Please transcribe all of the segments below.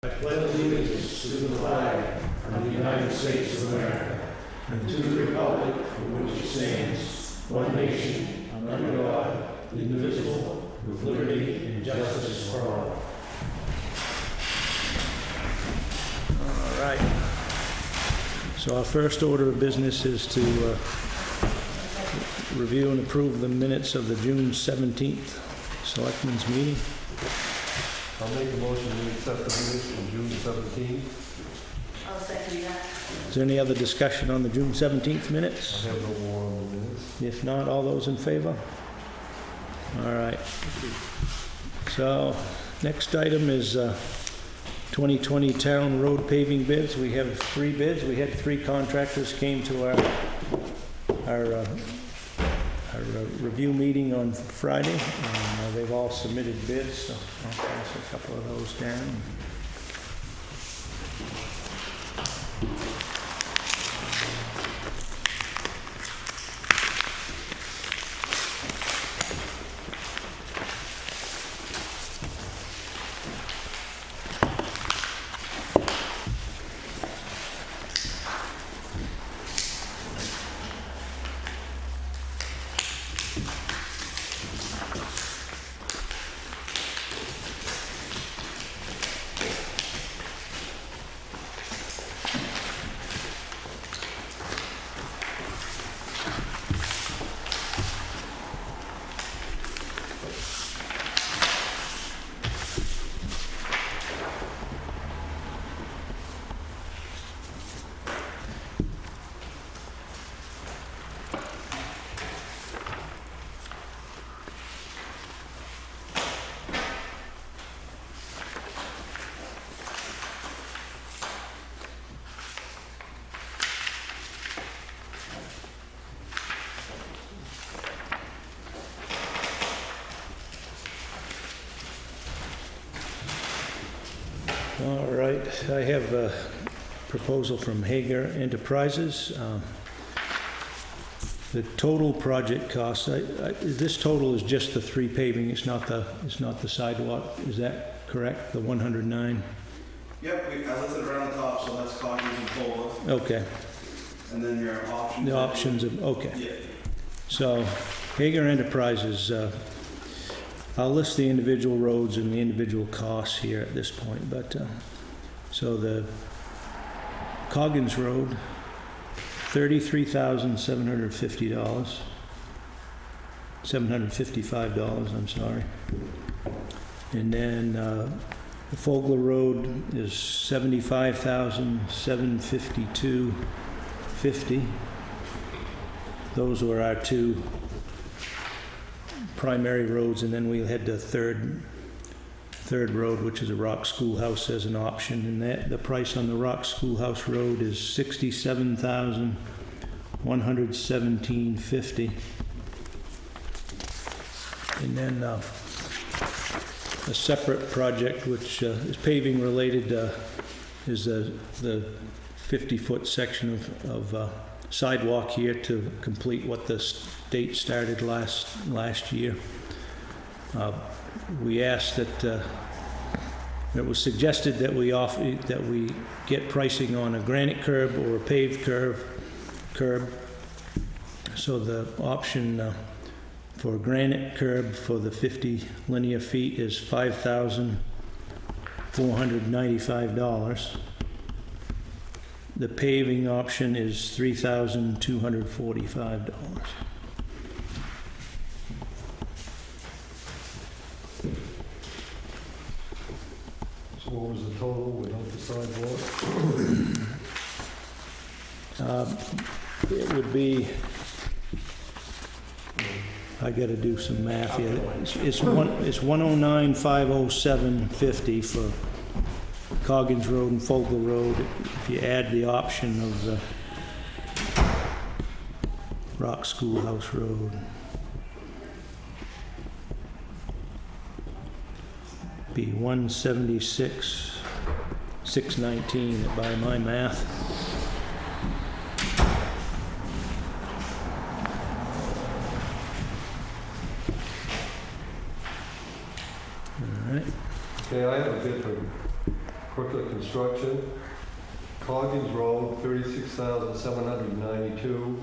I pledge allegiance to the flag of the United States of America and to the republic for which it stands, one nation, under God, indivisible, with liberty and justice for all. All right. So our first order of business is to review and approve the minutes of the June 17th Selectmen's meeting. I'll make a motion to accept the minutes from June 17th. I'll second that. Is there any other discussion on the June 17th minutes? I have no more on the minutes. If not, all those in favor? All right. So next item is 2020 town road paving bids. We have 3 bids. We had 3 contractors came to our review meeting on Friday, and they've all submitted bids, so I'll pass a couple of those down. All right, I have a proposal from Hager Enterprises. The total project cost, this total is just the 3 paving, it's not the sidewalk, is that correct, the 109? Yep, I listed right on the top, so that's Coggs and Fuller. Okay, And then your options. the options of, okay. Yeah. So Hager Enterprises, I'll list the individual roads and the individual costs here at this point, but, so the Coggins Road, $33,750, $755, I'm sorry. And then the Fogler Road is $75,752.50. Those were our 2 primary roads, and then we had the third road, which is a Rock Schoolhouse as an option, and that the price on the Rock Schoolhouse Road is $67,117.50. And then a separate project which is paving related is the 50-foot section of sidewalk here to complete what the state started last year. We asked that it was suggested that we get pricing on a granite curb or a paved curb. So the option for granite curb for the 50 linear feet is $5,495. The paving option is $3,245. So what was the total without the sidewalk? It would be, I gotta do some math here. It's 109,507.50 for Coggins Road and Fogler Road. If you add the option of the Rock Schoolhouse Road, be 176,619 by my math. Okay, I have a bid for Crooker Construction, Coggins Road, $36,792.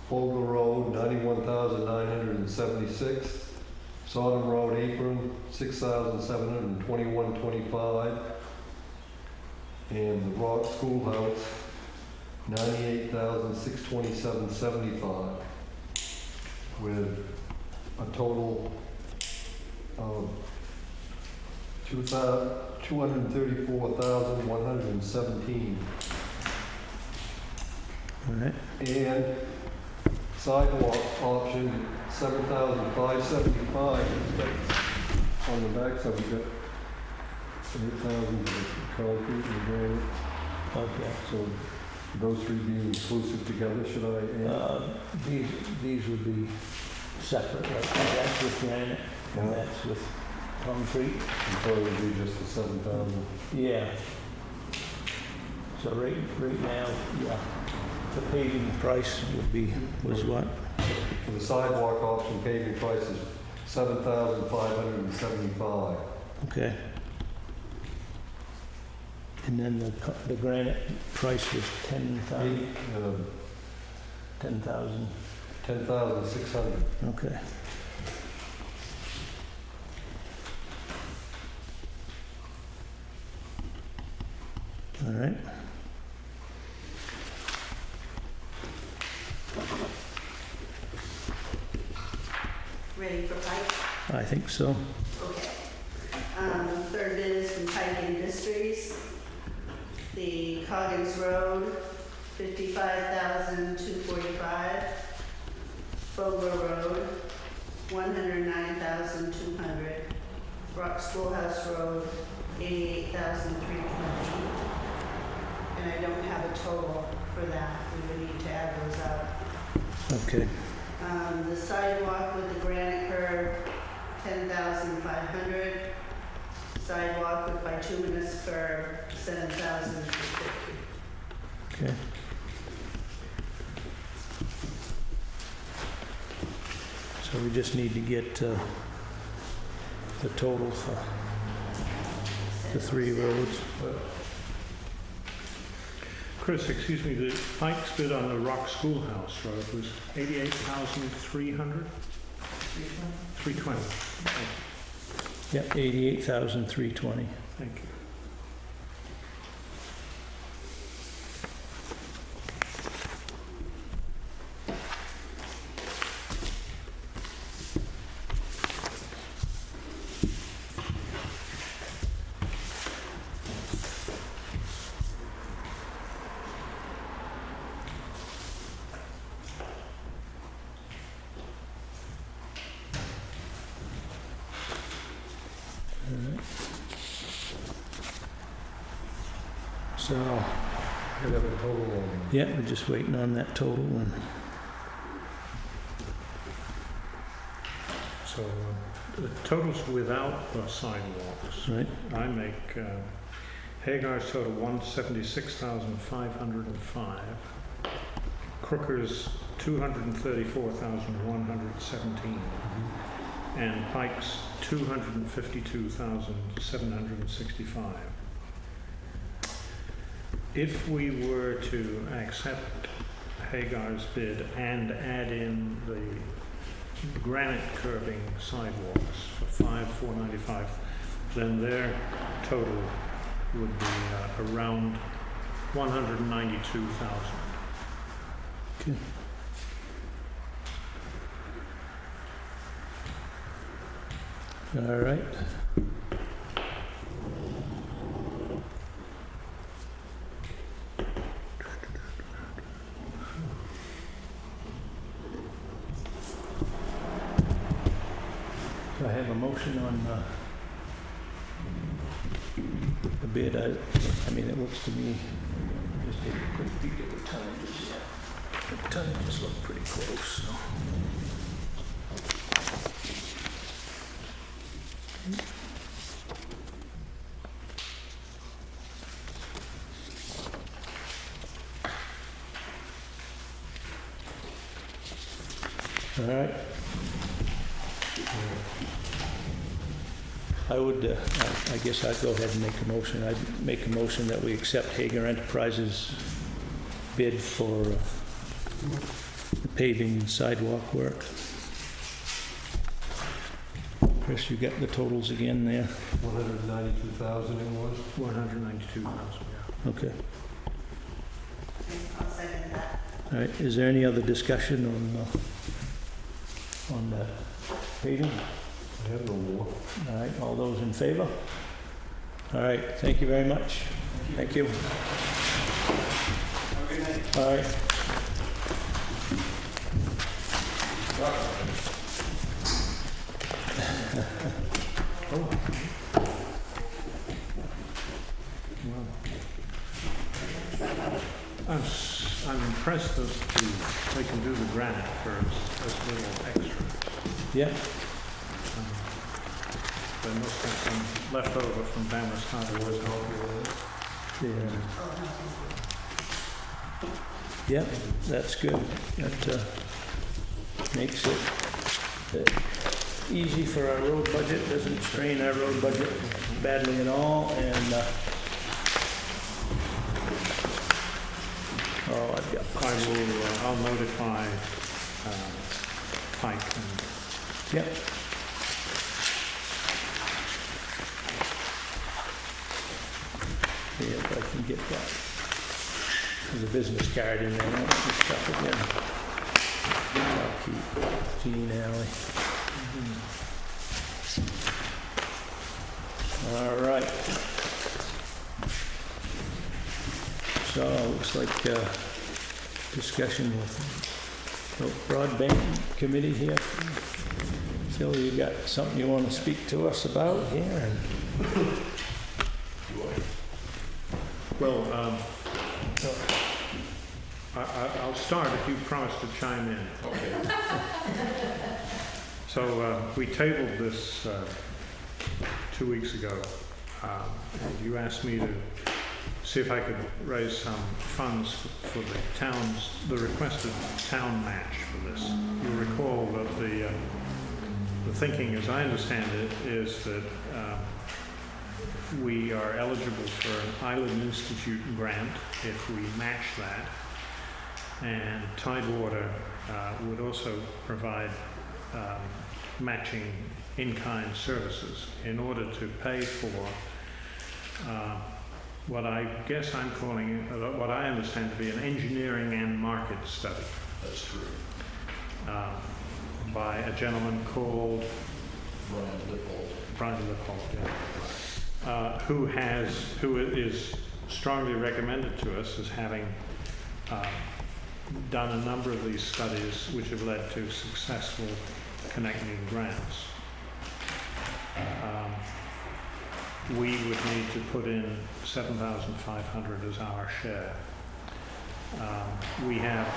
Fogel Road, $91,976. Sodom Road Apron, $6,721.25. And the Rock Schoolhouse, $98,627.75. With a total of $234,117. All right. And sidewalk option, $7,575. On the back side, we got $8,000 for the concrete and granite. Okay. So those three being inclusive together, should I add? These would be separate, right? That's with granite, and Yeah. that's with concrete. I thought it would be just the 7,000. Yeah. So right now, yeah, the paving price was what? For the sidewalk option, paving price is $7,575. Okay. And then the granite price was 10,000. 10,600. Okay. All right. Ready for pipe? I think so. Okay. Third bid is from Pike Industries. The Coggins Road, $55,245. Fogler Road, $109,200. Rock Schoolhouse Road, $88,320. And I don't have a total for that. We would need to add those up. Okay. The sidewalk with the granite curb, $10,500. Sidewalk with bituminous curb, $7,250. Okay. So we just need to get the total for the three roads. Chris, excuse me, the Pike's bid on the Rock Schoolhouse Road was $88,300? 320. Yep, 88,320. Thank you. So, We have a total of yeah, we're just waiting on that total and So the totals without the sidewalks. right. I make Hagar's total 176,505. Crooker's 234,117. And Pike's 252,765. If we were to accept Hagar's bid and add in the granite curbing sidewalks for $5,495, then their total would be around $192,000. Okay. All right. So I have a motion on the bid. I mean, it looks to me, just take a quick peek at the tonnages. Yeah. The tonnages look pretty close, so. All right. I would, I guess I'd go ahead and make a motion. I'd make a motion that we accept Hager Enterprises' bid for the paving and sidewalk work. Chris, you got the totals again there? 192,000 it was. 192,000, yeah. Okay. I'll second that. All right, is there any other discussion on the paving? I have no more. All right, all those in favor? All right, thank you very much. Thank you. Have a good night. All right. I'm impressed as to they can do the granite for as little extra. Yeah, They must have some leftover from Bama's Hardware. yeah, Oh, no, yeah, that's good. That makes it easy for our road budget, doesn't strain our road budget badly at all, and oh, I've got, I'll notify Pike and yep. See if I can get that. There's a business card in there, I'll just stuff it in. I'll keep Gene Alley. All right. So, looks like discussion with the broadband committee here. Phil, you got something you want to speak to us about here? well, I'll start if you promise to chime in. Okay. So we tabled this 2 weeks ago. And you asked me to see if I could raise some funds for the requested town match for this. You'll recall that the thinking, as I understand it, is that we are eligible for an Island Institute grant if we match that, and Tidewater would also provide matching in-kind services in order to pay for what I guess I'm calling, what I understand to be an engineering and market study. That's true. By a gentleman called Brian Lippold. who is strongly recommended to us as having done a number of these studies which have led to successful connecting grants. We would need to put in $7,500 as our share. We have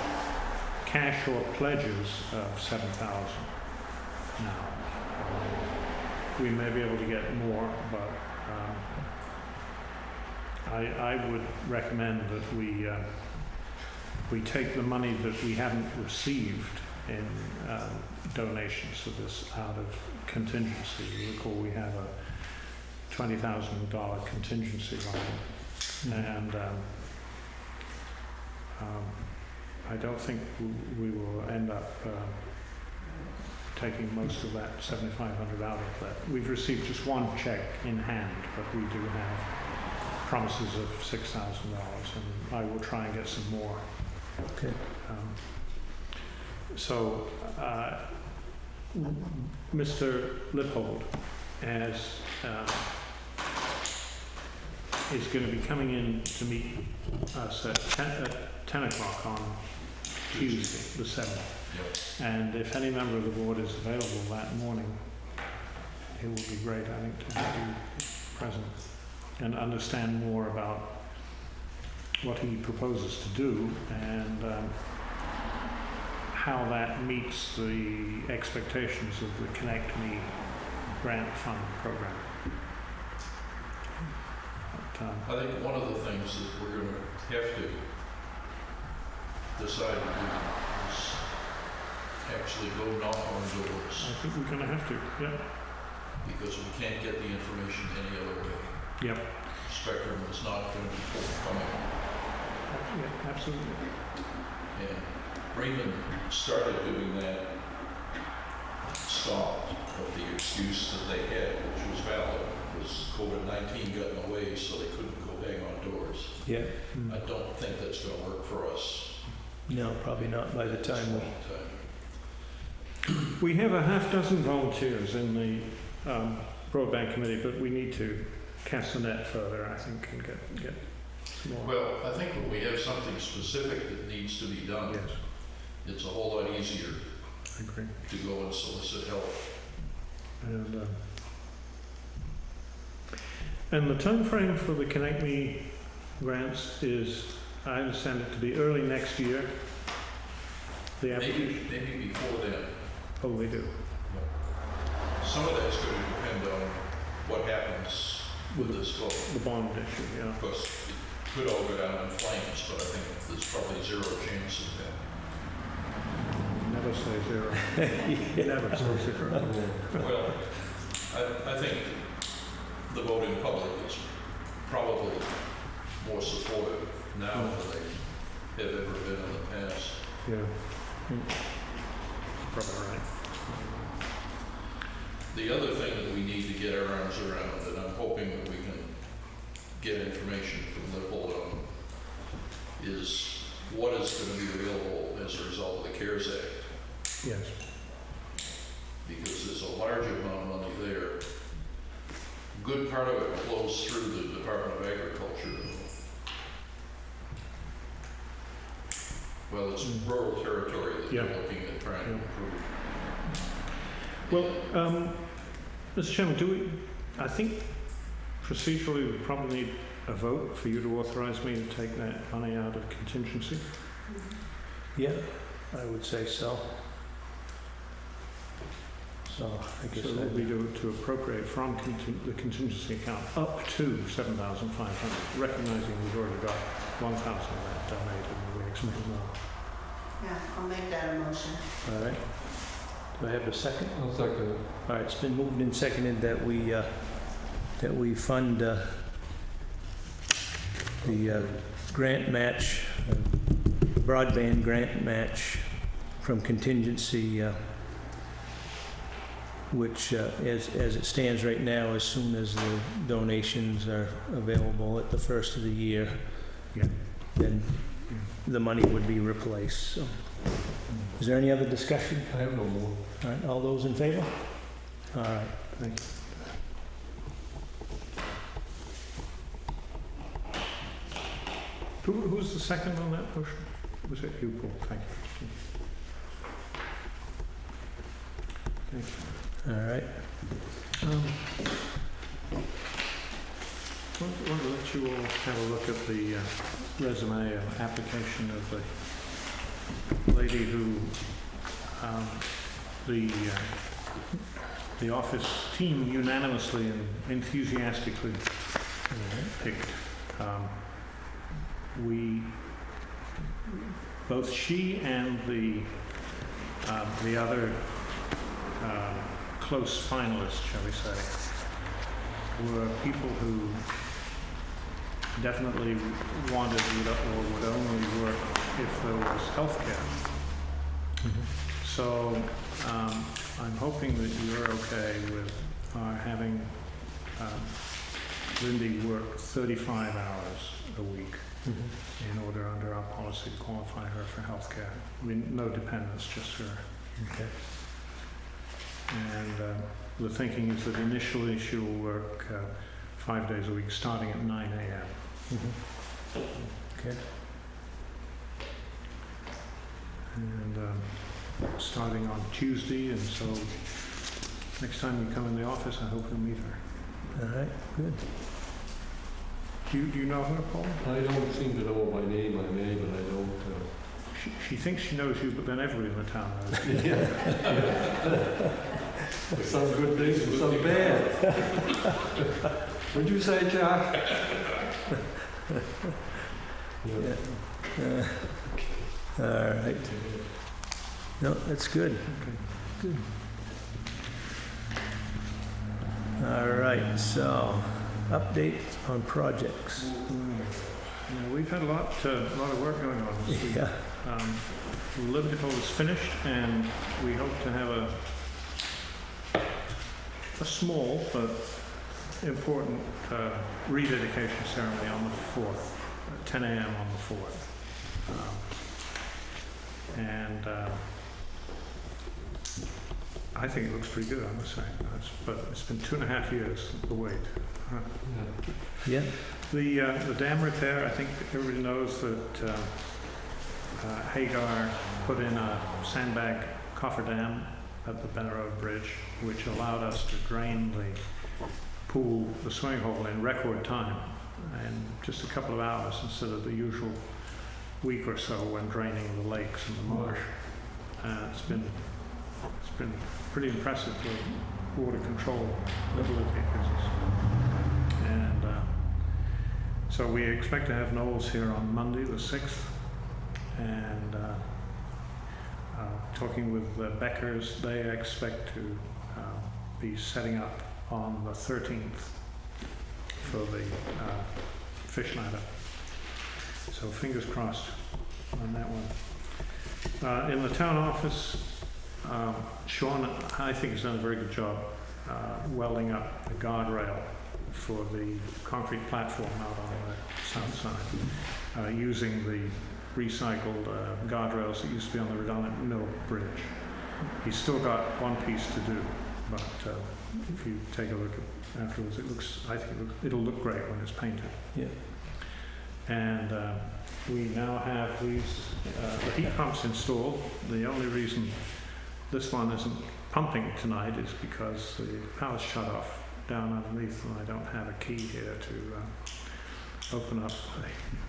cash or pledges of $7,000 now. We may be able to get more, but I would recommend that we take the money that we haven't received in donations for this out of contingency. You recall we have a $20,000 contingency line, and I don't think we will end up taking most of that $7,500 out of that. We've received just one check in hand, but we do have promises of $6,000, and I will try and get some more. Okay. So, Mr. Lippold is going to be coming in to meet us at 10 o'clock on Tuesday, the 7th. Yep. And if any member of the board is available that morning, it would be great, I think, to have you present and understand more about what he proposes to do and how that meets the expectations of the Connect Me grant fund program. But, I think one of the things that we're going to have to decide to do is actually go knock on doors. I think we're going to have to, yeah. because we can't get the information any other way. Yep. Spectrum is not going to be forthcoming. Yeah, absolutely. And Raymond started doing that, stopped, but the excuse that they had, which was valid, was COVID-19 got in the way, so they couldn't go bang on doors. Yeah. I don't think that's going to work for us. No, probably not by the time we... We have a half dozen volunteers in the broadband committee, but we need to cast the net further, I think, and get some more. Well, I think when we have something specific that needs to be done, Yes, it's a whole lot easier I agree. to go and solicit help. And the time frame for the Connect Me grants is, I understand it to be early next year. The application. Maybe before then. Oh, we do. Some of that's going to depend on what happens with this vote. The bond issue, yeah. Of course, it could all go down in flames, but I think there's probably zero chance of that. Never say zero. Never say zero. Well, I think the vote in public is probably more supportive now than they have ever been in the past. Yeah. Probably right. The other thing that we need to get our arms around, and I'm hoping that we can get information from Lippold on, is what is going to be available as a result of the CARES Act. Yes. Because there's a large amount of money there. Good part of it flows through the Department of Agriculture. Well, it's rural territory that they're looking at trying to improve. Well, Mr. Chairman, I think procedurally we probably need a vote for you to authorize me to take that money out of contingency. Yeah, I would say so. So I guess So that would be to appropriate from the contingency account up to 7,500, recognizing we've already got 1,000 of that donated and we expect more. Yeah, I'll make that a motion. All right. Do I have a second? I'll second it. All right, it's been moved and seconded that we fund the grant match, broadband grant match from contingency, which as it stands right now, as soon as the donations are available at the first of the year, then the money would be replaced. So, is there any other discussion? I have no more. All right, all those in favor? All right, Thank you. Who's the second on that motion? Was it you, Paul? Thank you. Thank you. all right. I want to let you all have a look at the resume or application of the lady who the office team unanimously and enthusiastically picked. Both she and the other close finalists, shall we say, were people who definitely wanted or would only work if there was health care. So I'm hoping that you're okay with our having Lindy work 35 hours a week in order under our policy to qualify her for health care. I mean, no dependents, just her. Okay. And the thinking is that initially she will work 5 days a week starting at 9 a.m. Okay. And starting on Tuesday, and so next time you come in the office, I hope you'll meet her. All right, good. Do you know her, Paul? I don't seem to know my name, but I don't. She thinks she knows you, but then everybody in the town knows you. Some good things and some bad. What'd you say, Jack? All right. No, that's good. Okay. Good. All right, so update on projects. Yeah, we've had a lot of work going on this week. Yeah, Liverpool is finished, and we hope to have a small but important rededication ceremony on the 4th, at 10 a.m. on the 4th. I think it looks pretty good, I must say. But it's been 2.5 years, the wait. yeah, The dam repair, I think everybody knows that Hagar put in a sandbag cofferdam at the Benner Road Bridge, which allowed us to drain the pool, the swimming hole, in record time, in just a couple of hours instead of the usual week or so when draining the lakes and the marsh. It's been pretty impressive, the water control ability of business. And so we expect to have Knowles here on Monday the 6th, and talking with the Beckers, they expect to be setting up on the 13th for the fish ladder. So fingers crossed on that one. In the town office, Sean, I think, has done a very good job welding up the guardrail for the concrete platform out on the south side, using the recycled guardrails that used to be on the Redundant Mill Bridge. He's still got one piece to do, but if you take a look at afterwards, I think it'll look great when it's painted. yeah. And we now have the heat pumps installed. The only reason this one isn't pumping tonight is because the power's shut off down underneath, and I don't have a key here to open up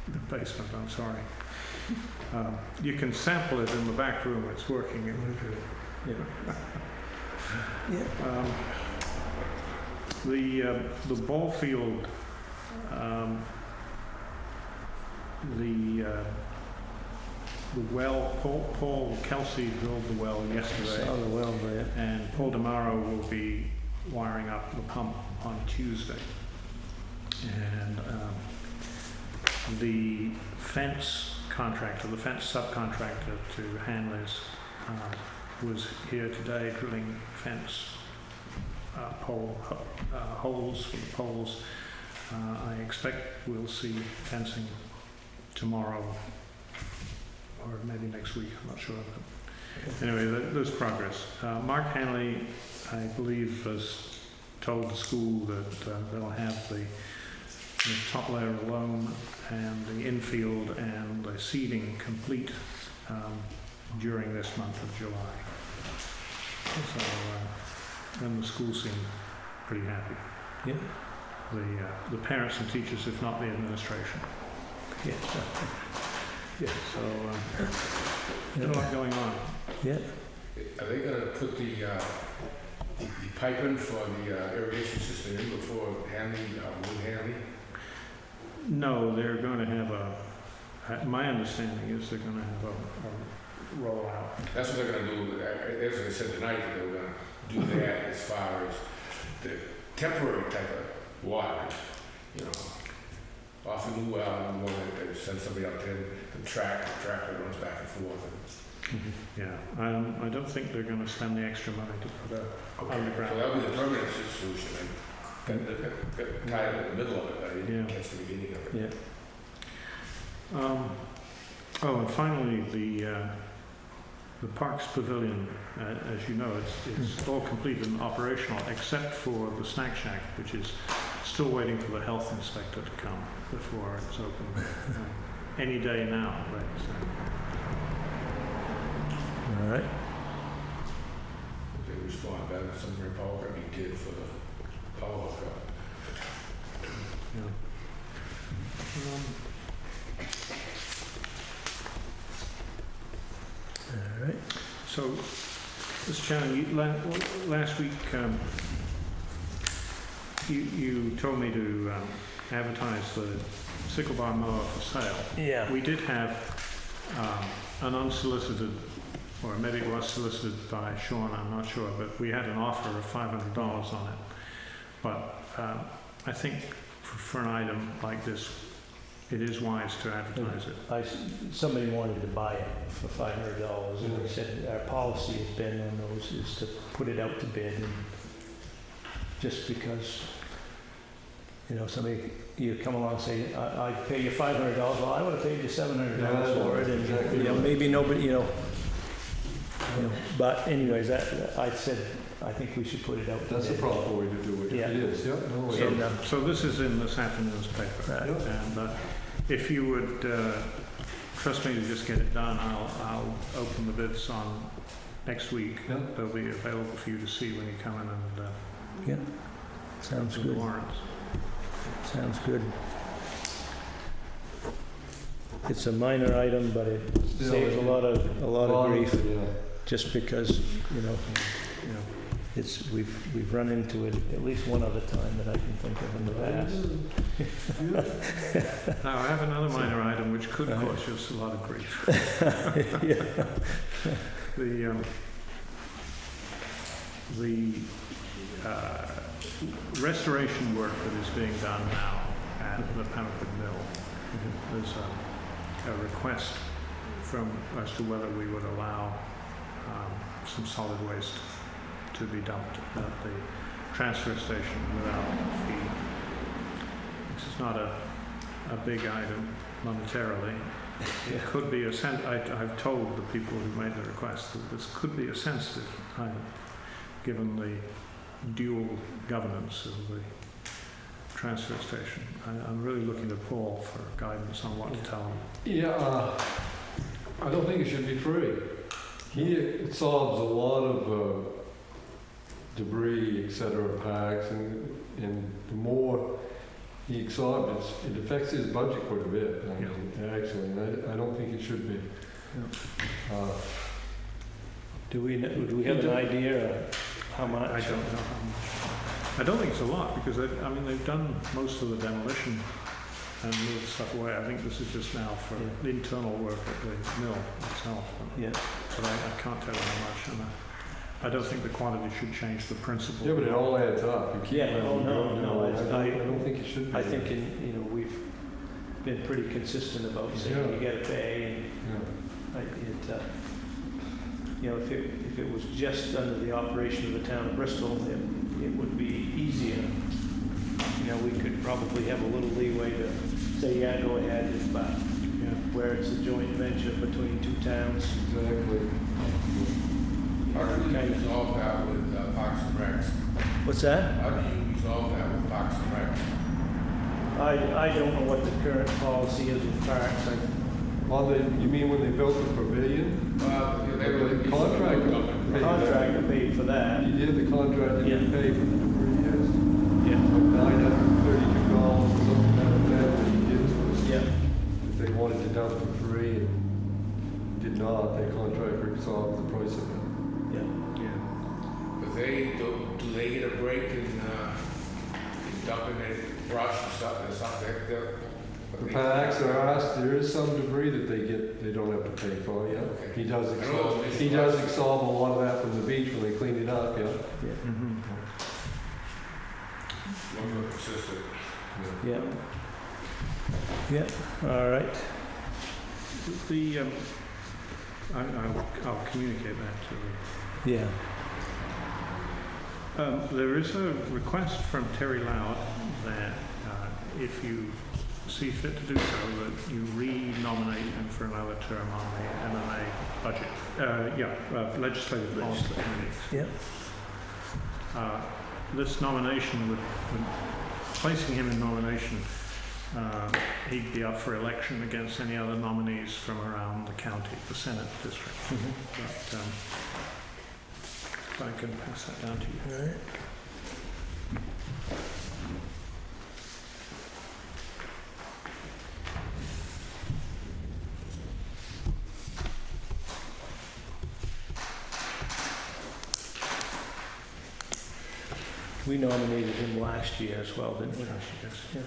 the basement. I'm sorry. You can sample it in the back room. It's working. The ball field. The well, Paul Kelsey drilled the well yesterday, Saw the well there. and Paul Demaro will be wiring up the pump on Tuesday. And the fence contractor, the fence subcontractor to Hanley's, was here today drilling fence holes for the poles. I expect we'll see fencing tomorrow or maybe next week, I'm not sure. But anyway, there's progress. Mark Hanley, I believe, has told the school that they'll have the top layer of loam and the infield and the seeding complete during this month of July. So, and the school seemed pretty happy. Yeah. The parents and teachers, if not the administration. Yeah. Yeah. So there's a lot going on. Yeah. Are they gonna put the pipe in for the irrigation system in before Wood Hanley? No, they're going to have my understanding is they're going to have a rollout. That's what they're gonna do. That's what they said tonight, that they were gonna do that as far as the temporary type of water, you know, off the new well, and the one that they send somebody out there, the tractor runs back and forth. Yeah, I don't think they're going to spend the extra money to put a underground. So that'll be the permanent solution. Got tied in the middle of it, but I didn't catch the beginning of it. Yeah. Oh, and finally, the Parks Pavilion, as you know, it's all complete and operational except for the snack shack, which is still waiting for the health inspector to come before it's open. Any day now, right? All right. They respond better than some Republican did for the power hookup. Yeah. All right. So, Mr. Chairman, last week you told me to advertise the sickle bar mower for sale. Yeah. We did have an unsolicited, or maybe it was solicited by Sean, I'm not sure, but we had an offer of $500 on it. But I think for an item like this, it is wise to advertise it. Somebody wanted to buy it for $500, and we said our policy has been on those is to put it out to bid, and just because, you know, somebody, you come along and say, I pay you $500, well, I would have paid you $700 for it, and, exactly you know, right. maybe nobody, you know, but anyways, I said, I think we should put it out to bid. That's the proper way to do it. Yeah. It is, yeah. No, it And, is. So this is in this afternoon's paper. Right. And if you would trust me to just get it done, I'll open the bids on next week. Yeah. They'll be available for you to see when you come in and Yeah, sounds do the good, warrants. sounds good. It's a minor item, but it Still, saves a lot of grief, Yeah. just because, you know, You know, we've run into it at least one other time that I can think of in the past. Now, I have another minor item which could cause us a lot of grief. The restoration work that is being done now at the Pemmican Mill, there's a request from as to whether we would allow some solid waste to be dumped at the transfer station without fee. This is not a big item monetarily. It could be I've told the people who made the request that this could be a sensitive item, given the dual governance of the transfer station. I'm really looking to Paul for guidance on what to tell them. Yeah, I don't think it should be free. It solves a lot of debris, etc., packs, and the more he absorbs, it affects his budget quite a bit, actually, and I don't think it should be. Do we have an idea of how much? I don't know how much. I don't think it's a lot, because they've done most of the demolition and moved the stuff away. I think this is just now for the internal work at the mill itself. Yeah. But I can't tell you how much, and I don't think the quantity should change the principle. Yeah, but it all adds up. You keep Yeah, letting oh, it go. no, I don't think it should be. I think we've been pretty consistent about saying you gotta pay, and if it was just under the operation of the town of Bristol, it would be easier. You know, we could probably have a little leeway to say, yeah, go ahead, but where it's a joint venture between two towns. Exactly. How do you resolve that with Parks and Recs? What's that? How do you resolve that with Parks and Recs? I don't know what the current policy is with parks. You mean when they built the pavilion? The Contractor paid for that. You did the contract, you didn't pay for the debris, yes. Yeah. $932 or something like that, that you did. Yeah. If they wanted to dump for free and did not, their contractor absorbed the price of it. Yeah. But do they get a break in dumping the brush and stuff like that? The packs are asked, there is some debris that they don't have to pay for, yeah. Okay. He does absorb a lot of that from the beach when they clean it up, yeah. Mm-hmm. More consistent. Yeah. Yeah. All right. I'll communicate that to them. Yeah. There is a request from Terry Loud that if you see fit to do so, that you re-nominate him for another term on the MMA budget, legislative policy committee. Yeah. This nomination would placing him in nomination, he'd be up for election against any other nominees from around the county, the Senate district. But if I can pass that down to you. All right. We nominated him last year as well, didn't we? Yeah.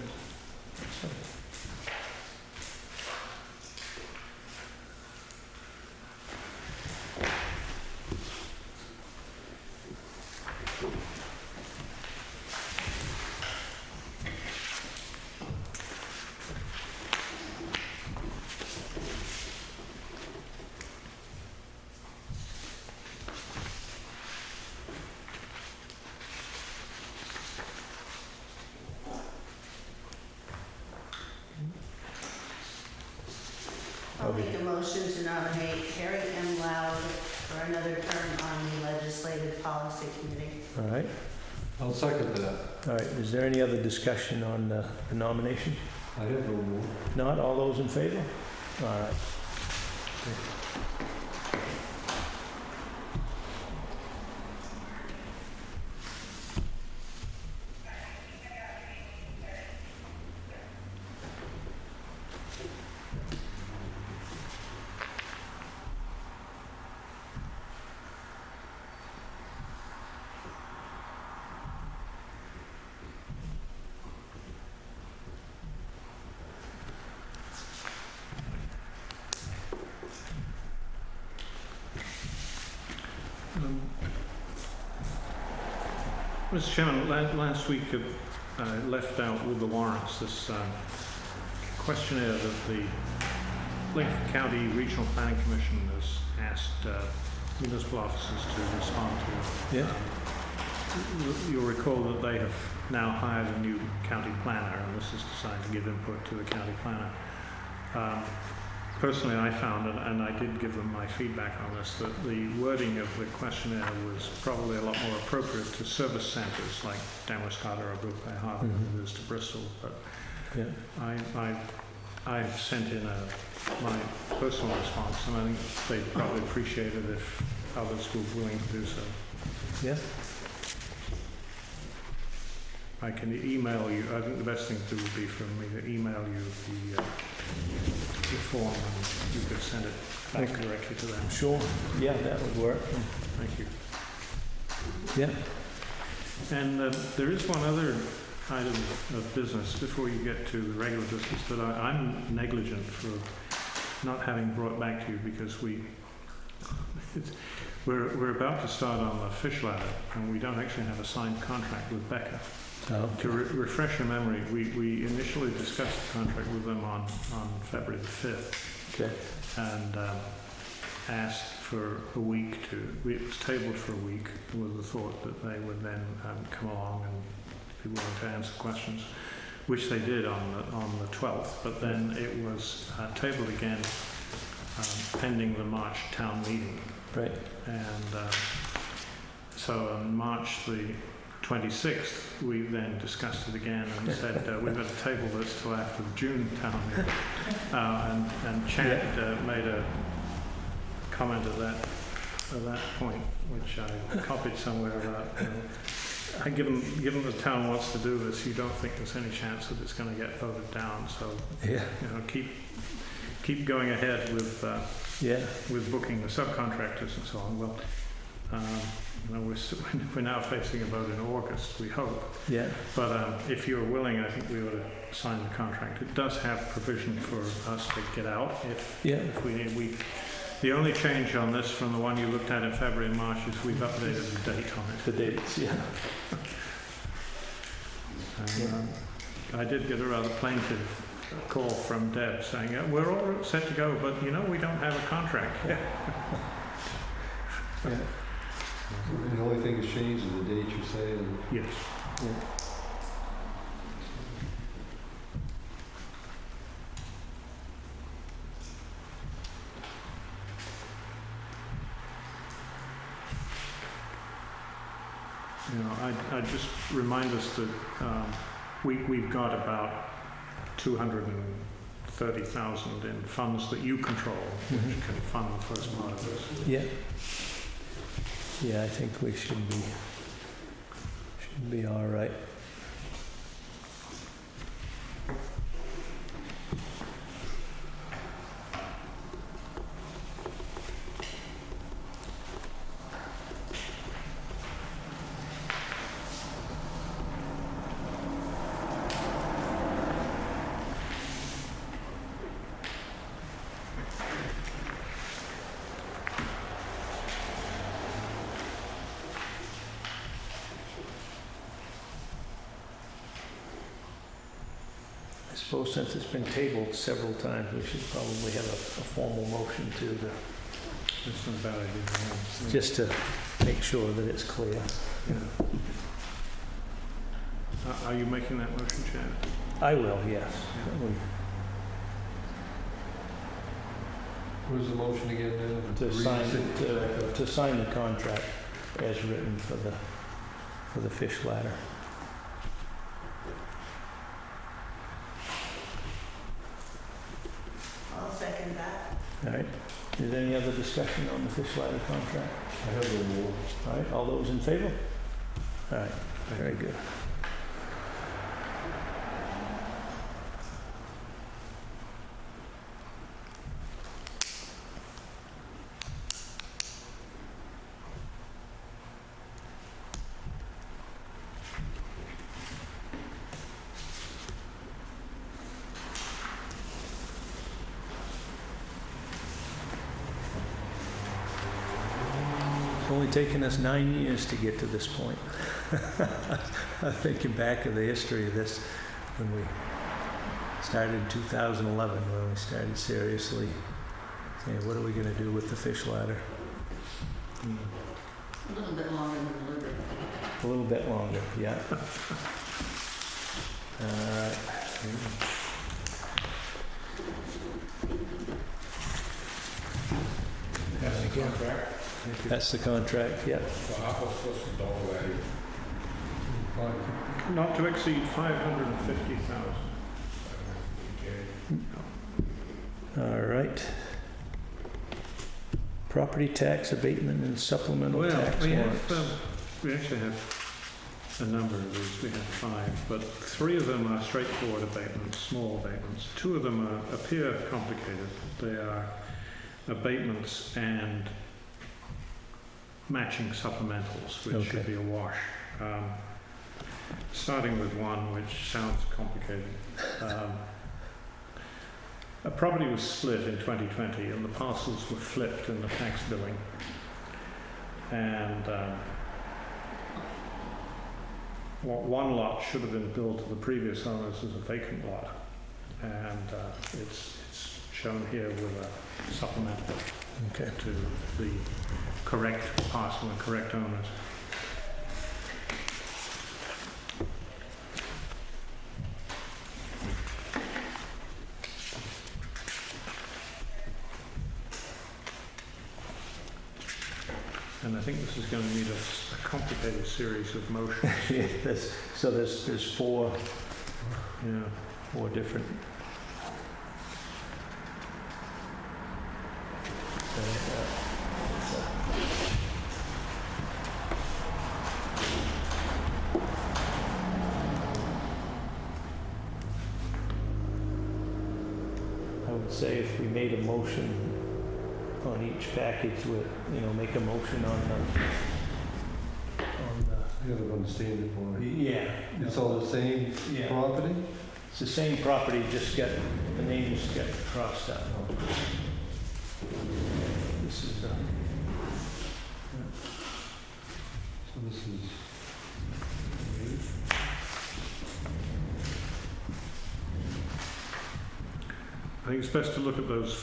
probably, make a motion to nominate Harry M. Loud for another term on the Legislative Policy Committee. all right. I'll second that. All right, is there any other discussion on the nomination? I have no more. Not all those in favor? All right. Mr. Chairman, last week I left out with the warrants this questionnaire that the Lincoln County Regional Planning Commission has asked municipal officers to respond to. Yeah. You'll recall that they have now hired a new county planner, and this is designed to give input to the county planner. Personally, I found, and I did give them my feedback on this, that the wording of the questionnaire was probably a lot more appropriate to service centres like Damascotta or Brookbay Harbour than it is to Bristol. But Yeah. I've sent in my personal response, and I think they'd probably appreciate it if others were willing to do so. Yeah. I can email you. I think the best thing to do would be for me to email you the form, and you could send it back directly to them. Sure. Yeah, that would work. Thank you. Yeah. And there is one other item of business before you get to the regular business that I'm negligent for not having brought back to you, because we're about to start on the fish ladder, and we don't actually have a signed contract with Becca. Oh. To refresh your memory, we initially discussed the contract with them on February the 5th. Okay. And asked for a week it was tabled for a week with the thought that they would then come along and be willing to answer questions, which they did on the 12th, but then it was tabled again pending the March town meeting. Right. And so on March the 26th, we then discussed it again and said we've got to table this till after the June town meeting. And Chad made a comment at that point, which I copied somewhere about. Given the town wants to do this, you don't think there's any chance that it's going to get voted down. So keep going ahead with booking the subcontractors and so on. Well. We're now facing a vote in August, we hope. Yeah. But if you're willing, I think we ought to sign the contract. It does have provision for us to get out if we need. The only change on this from the one you looked at in February and March is we've updated the date on it. The dates, yeah. And, I did get a rather plaintive call from Deb saying, we're all set to go, but we don't have a contract. Yeah. The only thing that's changed is the date you say. Yes. Yeah. I just remind us that we've got about 230,000 in funds that you control, which can fund the first part of this. Yeah. Yeah, I think we should be all right. I suppose since it's been tabled several times, we should probably have a formal motion to That's not a bad idea. just to make sure that it's clear. Are you making that motion, Chad? I will, yes. Where's the motion again then? to sign the contract as written for the fish ladder. I'll second that. All right. Is there any other discussion on the fish ladder contract? I have no more. All right, all those in favor? All right, very good. It's only taken us 9 years to get to this point. I'm thinking back of the history of this when we started in 2011, when we started seriously saying, what are we going to do with the fish ladder? A little bit longer than a little bit. A little bit longer, yeah. All right. That's the contract. That's the contract, yeah. So how was supposed to double that? Not to exceed 550,000. Okay. All right. Property tax abatement and supplemental Well, tax we warrants. we actually have a number of these. We have 5, but 3 of them are straightforward abatements, small abatements. 2 of them appear complicated. They are abatements and matching supplementals, which Okay. should be a wash. Starting with one which sounds complicated. A property was split in 2020 and the parcels were flipped in the tax billing. And one lot should have been billed to the previous owners as a vacant lot. And it's shown here with a supplemental Okay. to the correct parcel and correct owners. And I think this is going to need a complicated series of motions. Yeah, so there's 4 Yeah. different. I would say if we made a motion on each package, with make a motion on The other one's standard the one. yeah. It's all the same Yeah. property? It's the same property, just got the names get crossed out. This is So this is. I think it's best to look at those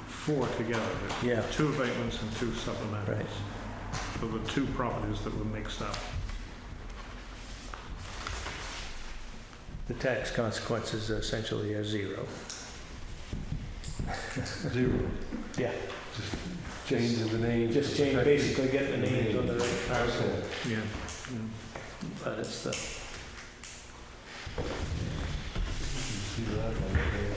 4 together. yeah, 2 abatements and 2 supplementals. right. For the 2 properties that were mixed up. The tax consequences essentially are 0. 0. Yeah. Just changing the name. Just change, basically get the names on the right parcel, Yeah. but it's the, See that one there.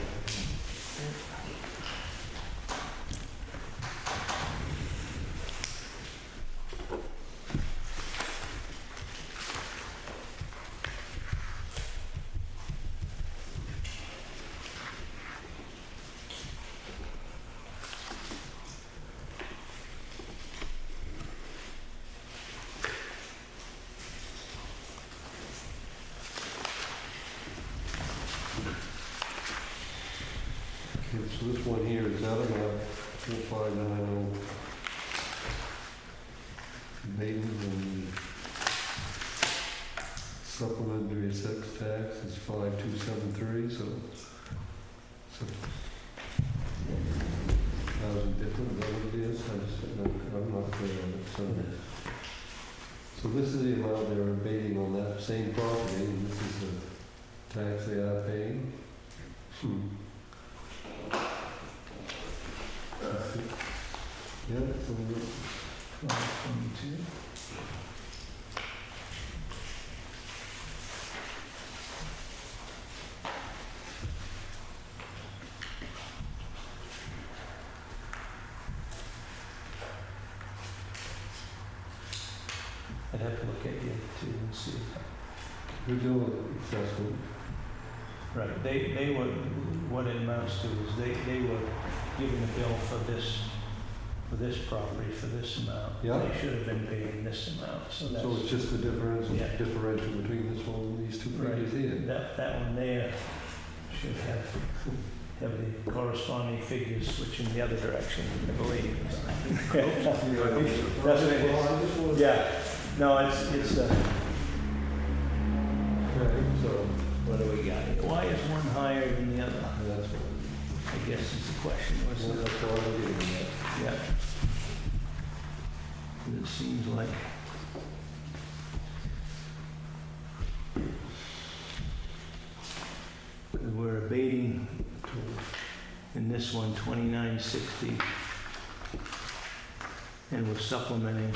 Okay, so this one here is out of our 4590 abatement and supplementary sex tax is 5273, so it's 1,000 different, is that what it is? I'm not clear on it. So this is the amount they're abating on that same property, and this is the tax they are paying. have to look at you too and see. We're doing assessment. Right, they were, what it amounts to is they were giving a bill for this property, for this amount. Yeah. They should have been paying this amount, so that's. So it's just the differential, Yeah. differential between this one and these two figures here. That one there should have the corresponding figures switching the other direction, I believe. That's what it is. Yeah, no, it's, Okay, so what do we got here? Why is one higher than the other? that's what, I guess is the question, wasn't it? that's what I'm getting at. Yeah. It seems like. We're abating in this one 2960, and we're supplementing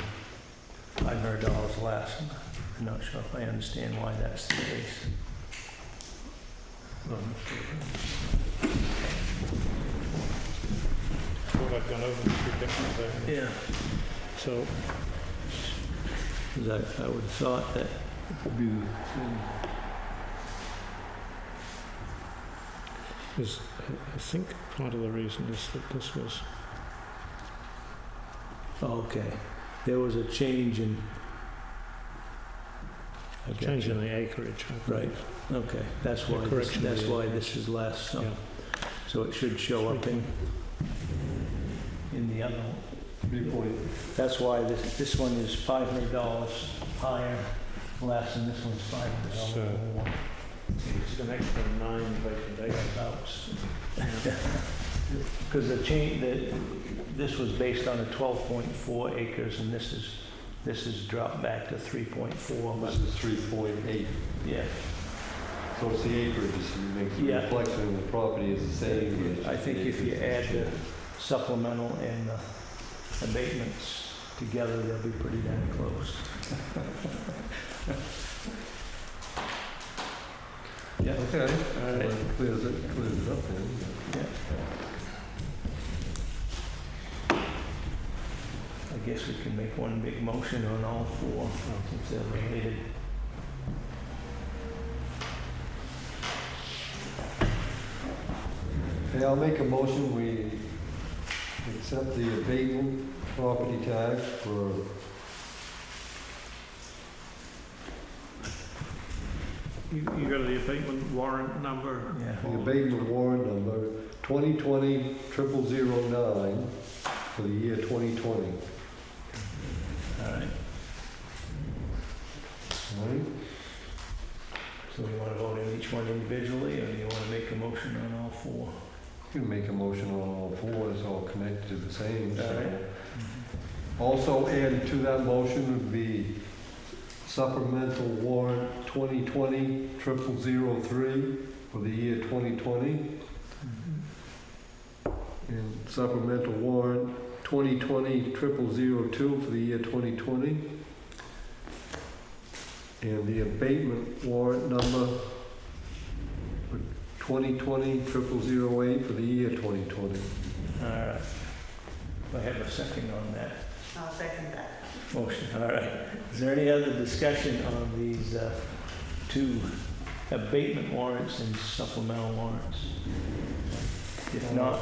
$500 less. I'm not sure if I understand why that's the case. Thought I'd gone over the two pictures there. Yeah. So, 'Cause I would have thought that would be. I think part of the reason is that this was, Okay, there was a change in. I got change you. in the acreage, I Right, believe. okay, that's why, The correction that's of the why acreage. this is less, so, Yeah. so it should show up in the other one. 3 That's why this one is $500 higher, less, and this one's $500 So- more. It's an extra 9 vacant acres. Because this was based on a 12.4 acres, and this is dropped back to 3.4, but, This is 3.8. yeah. So it's the acreage, it makes the Yeah. reflection of the property is the same. I think if you add the supplemental and the abatements together, they'll be pretty damn close. Yeah. Okay. All right. Clears it up then. Yeah. I guess we can make one big motion on all four, since they're related. Okay, I'll make a motion, we accept the abatement property tax for You got the abatement warrant number? Yeah. the abatement warrant number 2020-0009 for the year 2020. All right. All right? So you want to vote on each one individually, or do you want to make a motion on all four? You can make a motion on all four, it's all connected to the same. All so. right. Also added to that motion would be supplemental warrant 2020-0003 for the year 2020. And supplemental warrant 2020-0002 for the year 2020. And the abatement warrant number 2020-0008 for the year 2020. All right. I have a second on that I'll second that. motion. All right. Is there any other discussion on these two abatement warrants and supplemental warrants? If not,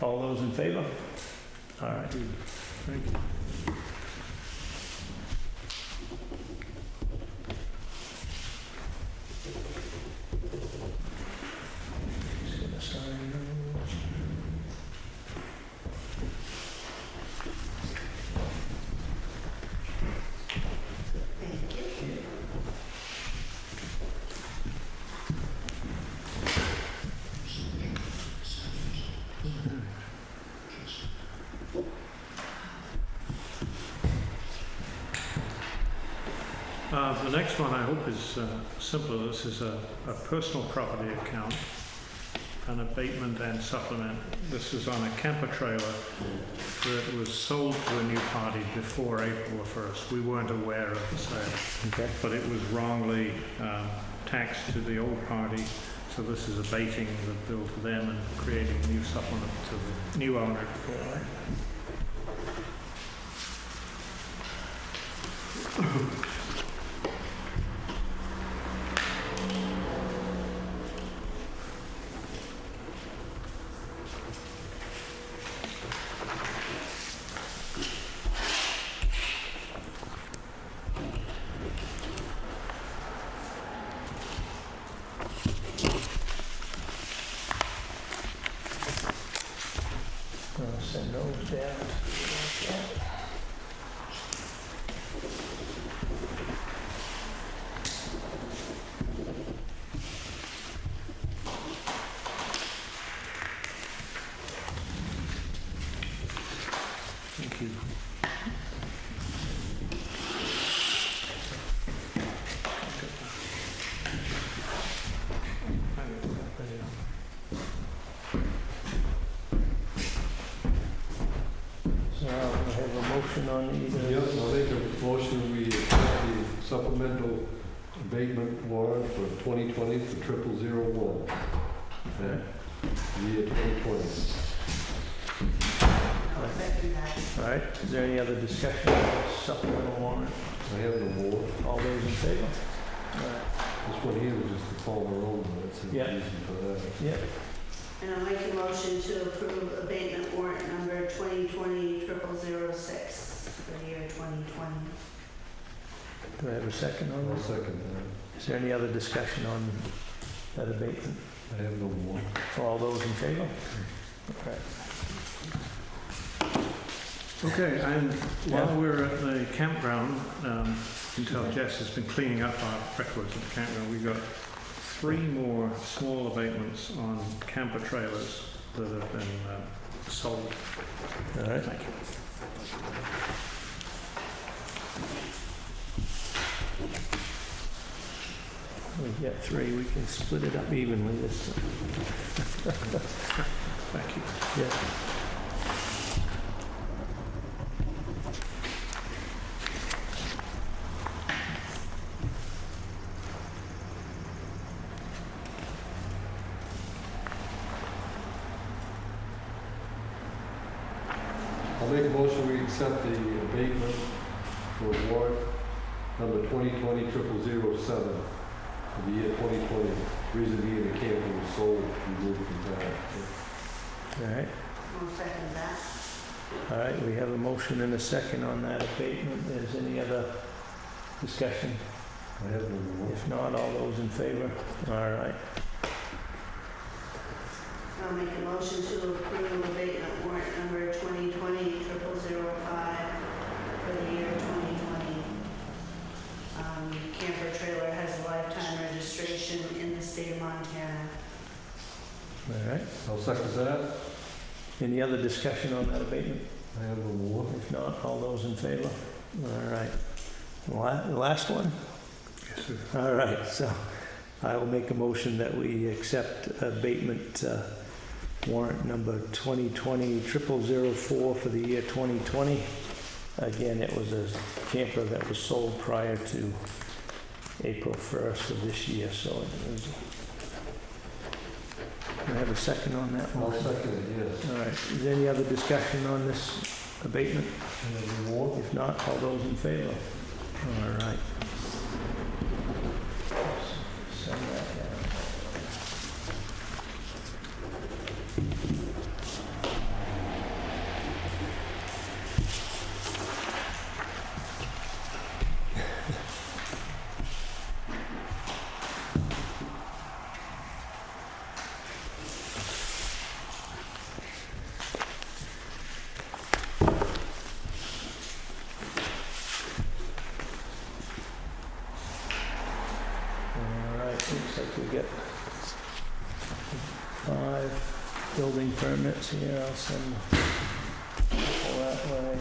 all those in favor? All right. Thank you. Just gonna sign those. Thank you. The next one I hope is simpler. This is a personal property account, an abatement and supplement. This is on a camper trailer that was sold to a new party before April the 1st. We weren't aware of the sale, Okay. but it was wrongly taxed to the old party. So this is abating the bill to them and creating a new supplement to the new owner. send those down. Thank you. So I have a motion on either. Yep, I'll make a motion, we accept the supplemental abatement warrant for 2020 for 0001. Year 2020. I'll second that. All right, is there any other discussion on the supplemental warrant? I have no more. All those in favor? All right. This one here was just the former owner, that's the Yeah. reason for that. Yeah, And I'll make a motion to approve abatement warrant number 2020-0006 for the year 2020. do I have a second on I'll this? second that. Is there any other discussion on that abatement? I have no more. All those in favor? All right. Okay, and while we're at the campground, you can tell Jess has been cleaning up our records at the campground. We've got 3 more small abatements on camper trailers that have been sold. All right. Thank you. We've got 3, we can split it up evenly this time. Thank you. Yeah. I'll make a motion, we accept the abatement for warrant number 2020-0007 for the year 2020. Reason being the camper was sold, removed from that. All right. I'll second that. All right, we have a motion and a second on that abatement. Is any other discussion? I have no more. If not, all those in favor? All right. I'll make a motion to approve abatement warrant number 2020-0005 for the year 2020. Camper trailer has a lifetime registration in the state of Montana. All right. I'll second that. Any other discussion on that abatement? I have no more. If not, all those in favor? All right. The last one? Yes, sir. All right, so I will make a motion that we accept abatement warrant number 2020-0004 for the year 2020. Again, it was a camper that was sold prior to April 1st of this year, so it was. Can I have a second on that I'll motion? second it, yes. All right, is there any other discussion on this abatement? I have no more. If not, all those in favor? All right. Send that down. Looks like we get 5 building permits here. I'll send a couple that way.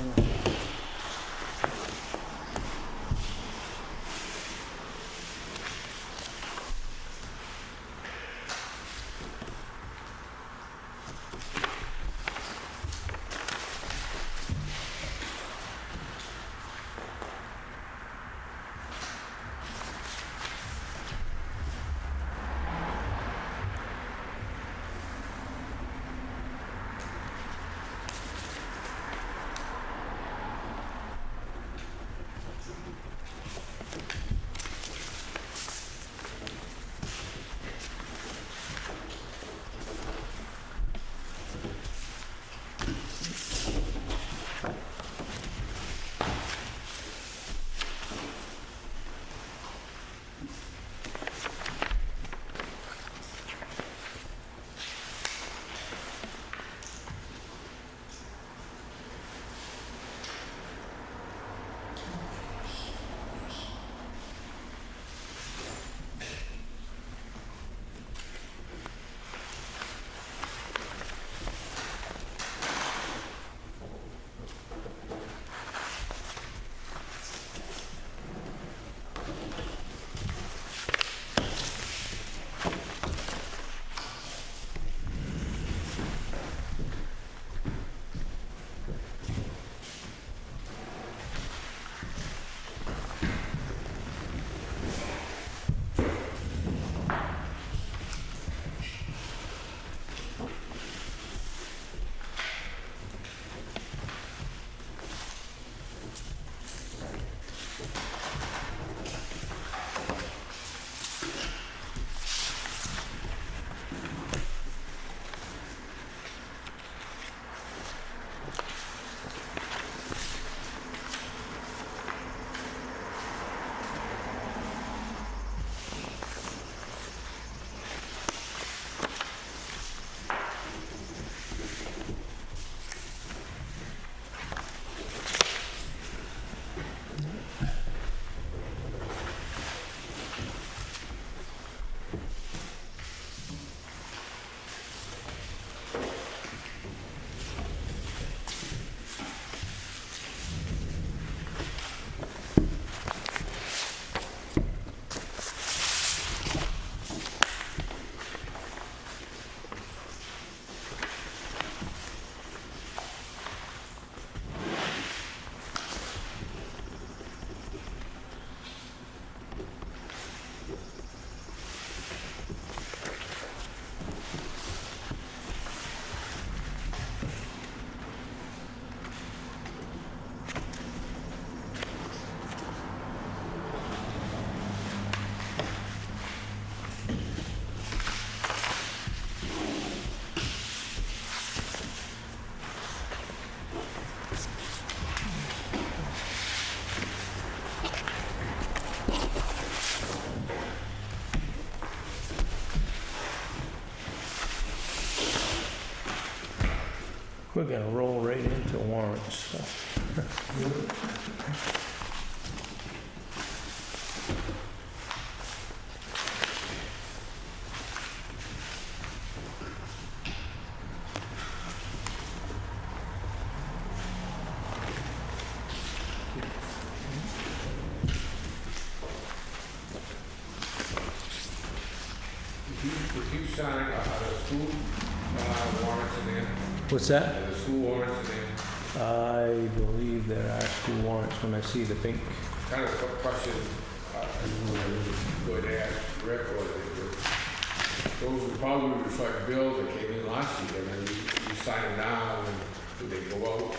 We're gonna roll right into warrants. So. If you sign the school warrants in there, What's that? the school warrants in there, I believe there are school warrants when I see the pink. kind of a question, go to ask Rick, or those would probably reflect bills that came in last year, and then you sign them now, and do they go out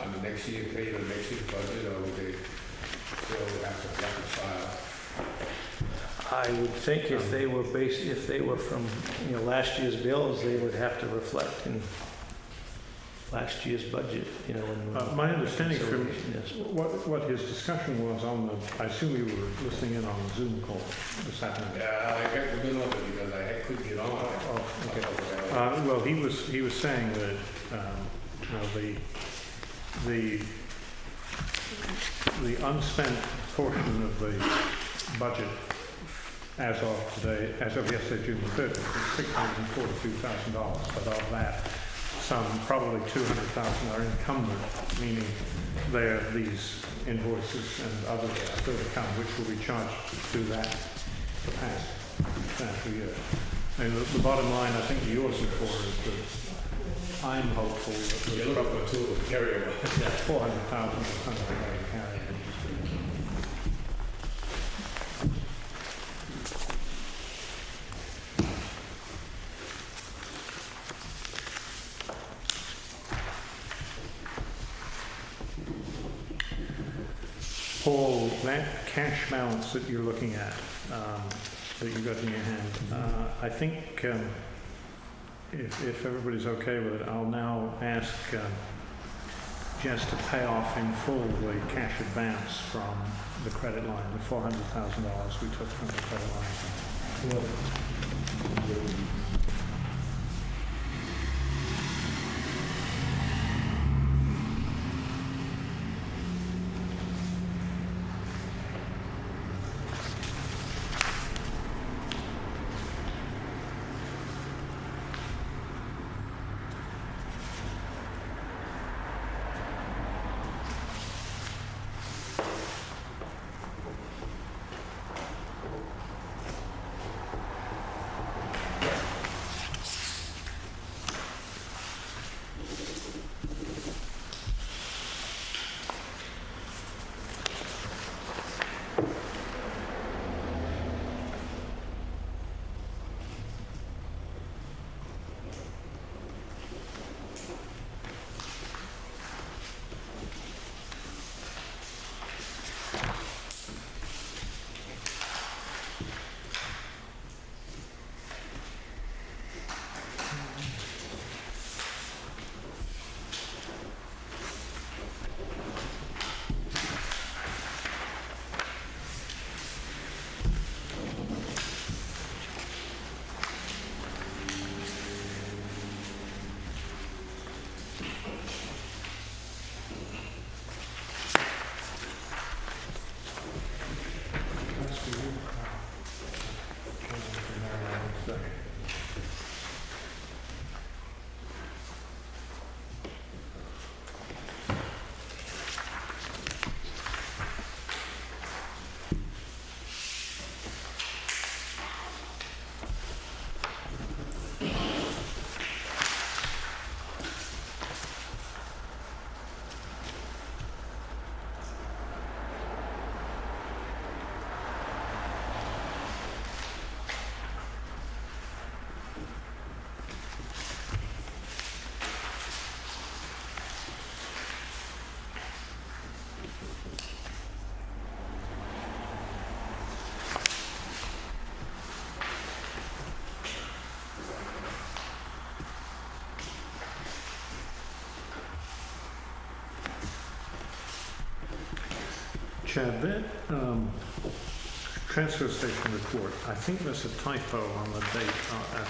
on the next year, pay the next year's budget, or would they still have to reconcile? I would think if they were if they were from, last year's bills, they would have to reflect in last year's budget, and My understanding from yes. what his discussion was on the, I assume you were listening in on the Zoom call this afternoon. Yeah, I got the middle of it because I couldn't get on. Oh, okay. Well, he was saying that the unspent portion of the budget as of today, as of yesterday, June the 30th, is $642,000. But of that, some probably 200,000 are encumbered, meaning they're these invoices and others still to come, which will be charged through that past financial year. And the bottom line, I think you're looking for is that I'm hopeful that You're looking for a tool to carry over. 400,000 is something like to carry. Paul, that cash balance that you're looking at, that you've got in your hand, I think if everybody's okay with it, I'll now ask Jess to pay off in full the cash advance from the credit line, the $400,000 we took from the credit line. Chad, that transfer station report, I think there's a typo on the date. I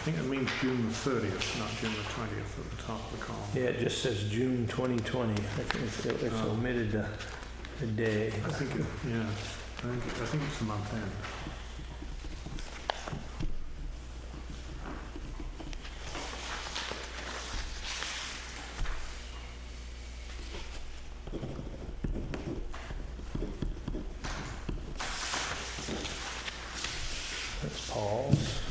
think it means June the 30th, not June the 20th at the top of the column. Yeah, it just says June 2020. I think it's omitted a day. I think it's the month end. That's Paul's.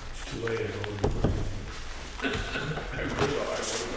It's too late. I realize.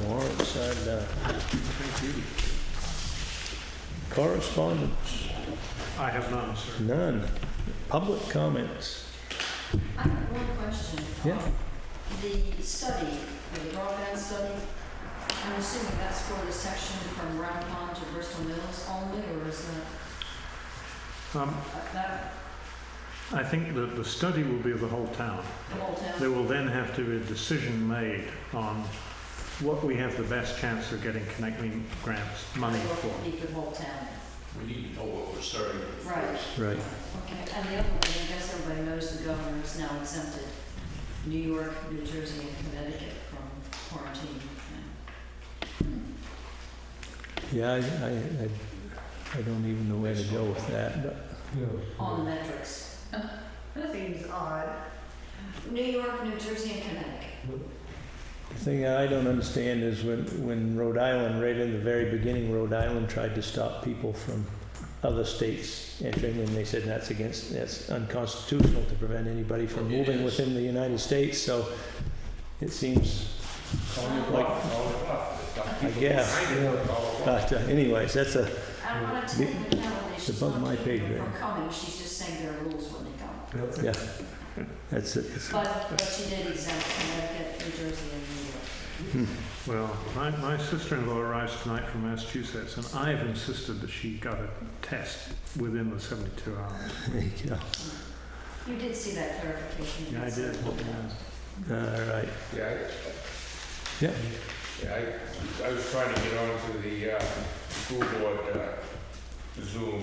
Warrants are done. Correspondence? I have none, sir. None. Public comments? I have one question. Yeah. The study, the broadband study, I'm assuming that's for the section from Round Pond to Bristol Mills only, or is that I think that the study will be of the whole town. the whole town? There will then have to be a decision made on what we have the best chance of getting connecting grants money for. Be for the whole town. We need to know what we're starting with. Right. Right. Okay, and the other one, I guess everybody knows the governor has now exempted New York, New Jersey, and Connecticut from quarantine. Yeah, I don't even know where to go with that, but On the metrics. Seems odd. New York, New Jersey, and Connecticut. the thing I don't understand is when Rhode Island, right in the very beginning, Rhode Island tried to stop people from other states entering, and they said that's unconstitutional to prevent anybody from moving within the United States, so it seems like, I guess. But anyways, that's a, I'm not telling the county it's she's above not my keeping pay them grade. from coming, she's just saying there are rules when they come. yeah, that's it. But she did exempt Connecticut, New Jersey, and New York. Well, my sister-in-law arrives tonight from Massachusetts, and I've insisted that she got a test within the 72 hours. There you go. You did see that clarification. Yeah, I did. All right. Yeah, Yeah. I was trying to get onto the school board Zoom.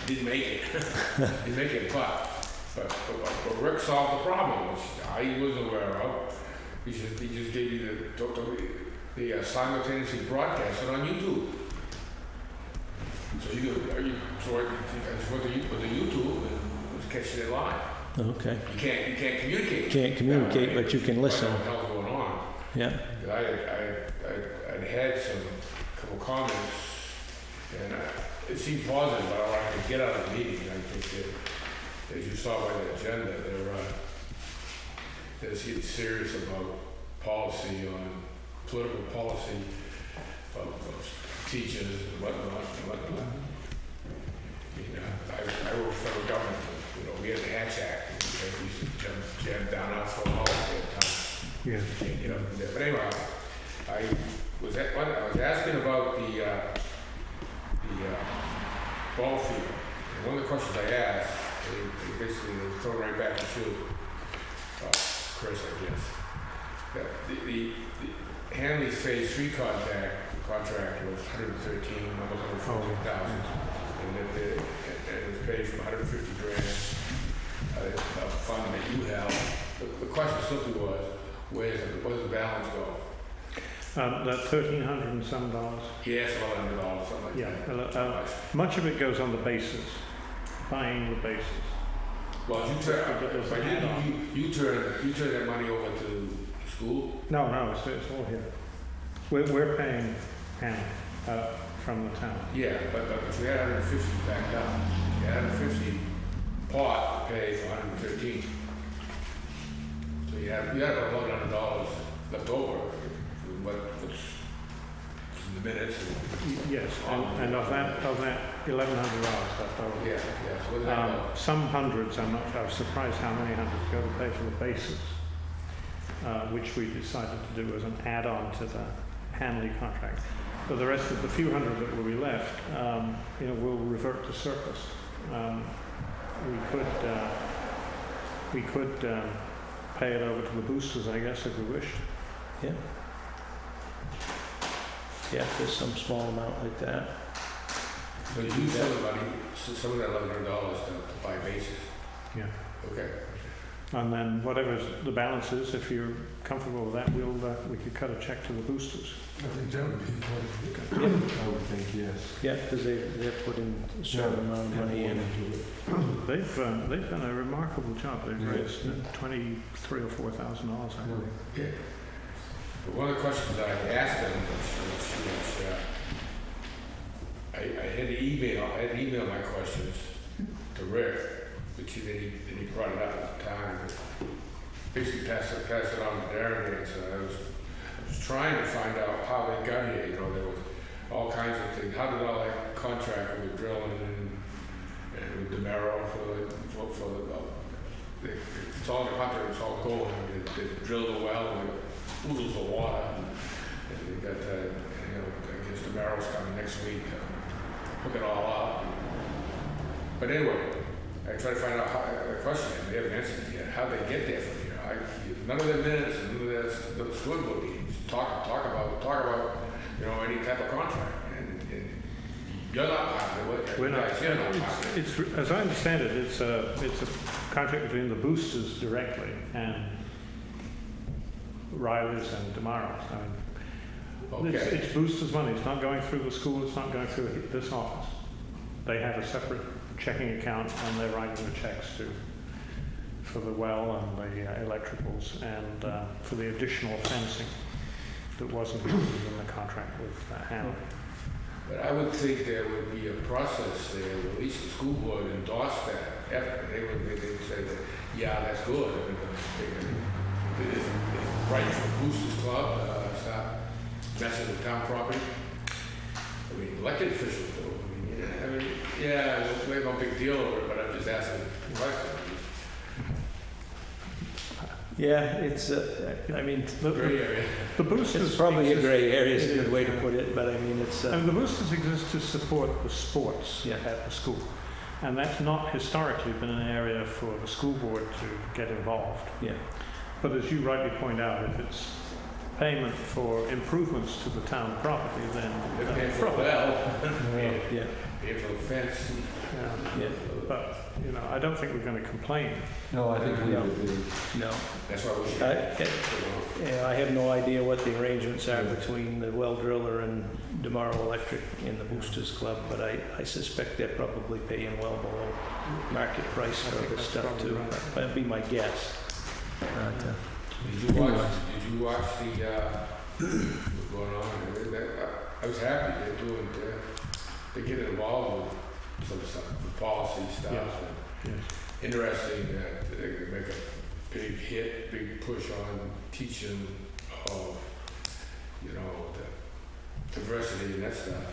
Didn't make it. Didn't make it, but Rick solved the problem, which I wasn't aware of. He just gave you the simultaneously broadcast it on YouTube. So you with the YouTube and was catching it live. Okay. You can't communicate. Can't communicate, but you can listen. What the hell's going on? Yeah. I'd had couple comments, and it seemed positive, but I could get out of the meeting. I think that, as you saw by the agenda, they're getting serious about policy on political policy of teachers and whatnot. I mean, I work for the government. We had the Hatch Act, and we used to jam down our throat all the time. Yeah. Can't get up from there. But anyway, I was asking about the ball field. And one of the questions I asked, they basically throw it right back to you, Chris, I guess. That the Hanley's Phase 3 contract was $113,000, and that it was paid from $150,000. A fund that you have. The question simply was, where does the balance go? That $1,300 and some dollars. Yes, $1,100, something like that. Yeah, much of it goes on the bases, buying the bases. Well, you turn that money over to school? No, it's all here. We're paying Hannah from the town. Yeah, but if we had 150 back down, you had 150, pot to pay for 115. So you have about $1,100 left over, what's in the minutes. Yes, and of that $1,100 left over. Yeah, so what did that go? Some hundreds, I was surprised how many hundreds go to pay for the bases, which we decided to do as an add-on to the Hanley contract. But the rest of the few hundred that will be left, will revert to surplus. We could pay it over to the boosters, I guess, if we wished. Yeah. Yeah, there's some small amount like that. So you use some of that $1,100 to buy bases? Yeah. Okay. And then whatever the balance is, if you're comfortable with that, we could cut a check to the boosters. I think that would be quite Yeah. I would think, yes. Yeah, because they're putting a certain amount of money in. They've done a remarkable job. They've raised $23,000 or $4,000, I believe. Yeah. But one of the questions I asked them was, I had to email my questions to Rick, which then he brought it up at the time. Basically pass it on to Darren, and so I was trying to find out how they got here. There was all kinds of things. How did all that contract with drilling and with DeMero it's all the contract was all going. They drilled a well with oodles of water, and they got I guess DeMero's coming next week to hook it all up. But anyway, I tried to find out the question, and they haven't answered it yet. How'd they get there from here? None of their minutes and none of their school board meetings talk about any type of contract, and you're not part of it. We're not. You're not part of it. It's as I understand it, it's a contract between the boosters directly and Riley's and DeMaro's. Okay. It's boosters' money. It's not going through the school. It's not going through this office. They have a separate checking account, and they're writing the checks for the well and the electricals, and for the additional fencing that wasn't included in the contract with Hanley. But I would think there would be a process there, at least the school board endorsed that effort. They'd say that, yeah, that's good. It's right for the Boosters Club, stop messing with town property. Elected officials do. Yeah, we have no big deal over it, but I'm just asking a question. Yeah, it's, Gray area. The boosters it's probably a exist- gray area is a good way to put it, but it's... And the boosters exist to support the sports Yeah. at the school. And that's not historically been an area for the school board to get involved. Yeah. But as you rightly point out, if it's payment for improvements to the town property, then They're paying for a well, Yeah. paying for the fence. Yeah. But, I don't think we're going to complain. No, I think we No. would be. No. That's why we should. I have no idea what the arrangements are between the well driller and DeMaro Electric in the Boosters Club, but I suspect they're probably paying well below market price for think the that's stuff probably too. right. That'd be my guess. Did you watch what's going on? I was happy they get involved with some stuff, the policy stuff. Yes. And interesting that they make a big push on teaching of, the diversity and that stuff.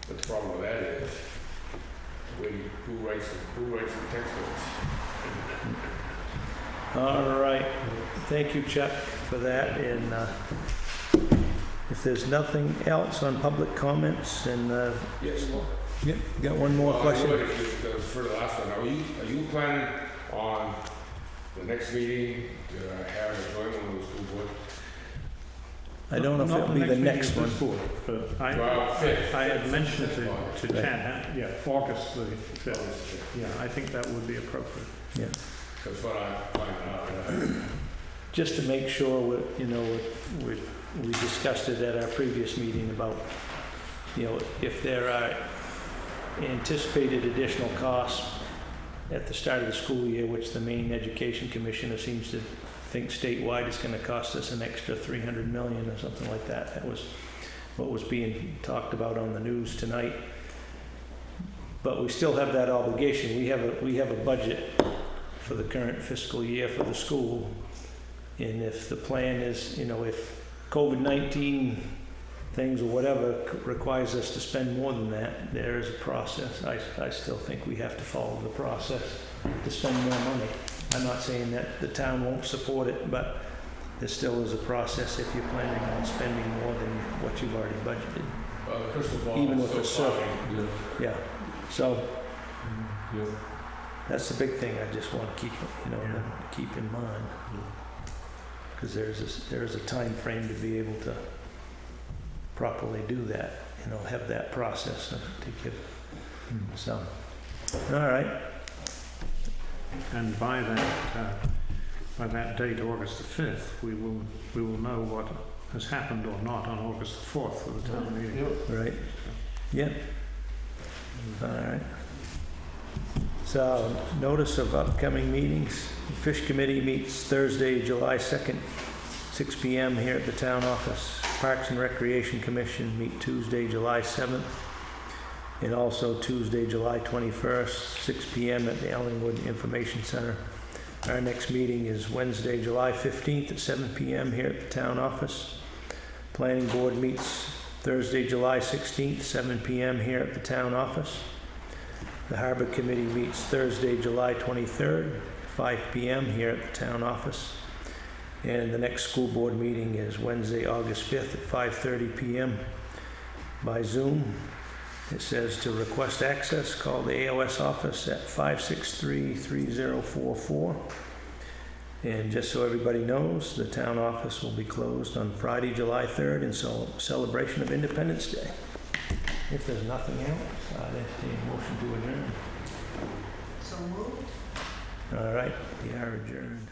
But the problem with that is, who writes the textbooks? All right. Thank you, Chuck, for that. And if there's nothing else on public comments, and Yes. yep, got one more question. For the last one, are you planning on the next meeting to have a joint one with the school board? I don't know if it'll be the next one. Board, but I had mentioned to Chad, August the 5th. Yeah, I think that would be appropriate. Yeah. That's what I'm finding out. Just to make sure, we discussed it at our previous meeting about, if there are anticipated additional costs at the start of the school year, which the Maine Education Commissioner seems to think statewide is going to cost us an extra $300 million or something like that. That was what was being talked about on the news tonight. but we still have that obligation. We have a budget for the current fiscal year for the school. And if the plan is, if COVID-19 things or whatever requires us to spend more than that, there is a process. I still think we have to follow the process to spend more money. I'm not saying that the town won't support it, but there still is a process if you're planning on spending more than what you've already budgeted. The crystal ball Even is with still the foggy. Yeah, so Yeah. that's the big thing I just want to keep, keep in mind. Because there's a time frame to be able to properly do that, have that process to give. So, all right. And by that date, August the 5th, we will know what has happened or not on August the 4th for the town meeting. Right. Yep. All right. So, notice of upcoming meetings. The Fish Committee meets Thursday, July 2nd, 6 p.m. here at the town office. Parks and Recreation Commission meet Tuesday, July 7th, and also Tuesday, July 21st, 6 p.m. at the Ellingwood Information Center. Our next meeting is Wednesday, July 15th at 7 p.m. here at the town office. Planning Board meets Thursday, July 16th, 7 p.m. here at the town office. The Harbor Committee meets Thursday, July 23rd, 5 p.m. here at the town office. And the next school board meeting is Wednesday, August 5th at 5:30 p.m. by Zoom. It says to request access, call the AOS office at 563-3044. And just so everybody knows, the town office will be closed on Friday, July 3rd in celebration of Independence Day. If there's nothing else, I'd entertain a motion to adjourn. So moved. All right, we are adjourned.